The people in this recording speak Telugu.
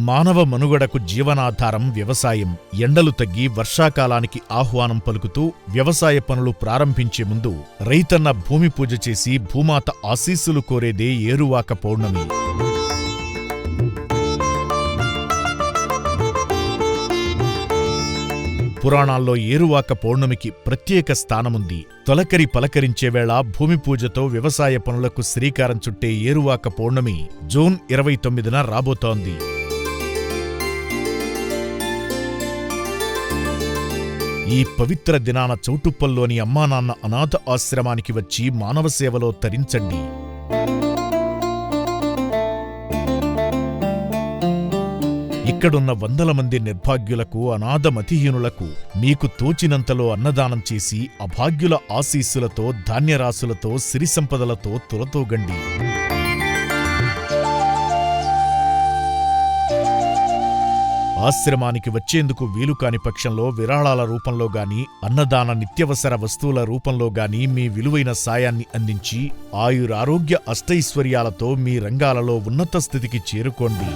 మానవ మనుగడకు జీవనాధారం వ్యవసాయం. ఎండలు తగ్గి వర్షాకాలానికి ఆహ్వానం పలుకుతూ వ్యవసాయ పనులు ప్రారంభించే ముందు రైతన్న భూమి పూజ చేసి భూమాత ఆశీస్సులు కోరేదే ఏరువాక పౌర్ణమి. పురాణాల్లో ఏరువాక పౌర్ణమికి ప్రత్యేక స్థానముంది. తొలకరి పలకరించేవేళ భూమి పూజతో వ్యవసాయ పనులకు శ్రీకారం చుట్టే ఏరువాక పౌర్ణమి జూన్ 29న రాబోతోంది. ఈ పవిత్ర దినాన చౌటుప్పల్లోని అమ్మానాన్న అనాథ ఆశ్రమానికి వచ్చి మానవ సేవలో తరించండి. ఇక్కడున్న వందల మంది నిర్భాగ్యులకు, అనాథమతిహీనులకు మీకు తోచినంతలో అన్నదానం చేసి అభాగ్యుల ఆశీస్సులతో, ధాన్యరాశులతో, సిరి సంపదలతో తులతూగండి. ఆశ్రమానికి వచ్చేందుకు వీలుకాని పక్షంలో విరాళాల రూపంలో గాని, అన్నదాన నిత్యవసర వస్తువుల రూపంలో గాని మీ విలువైన సాయాన్ని అందించి ఆయురారోగ్య అష్టైశ్వర్యాలతో మీ రంగాలలో ఉన్నత స్థితికి చేరుకోండి.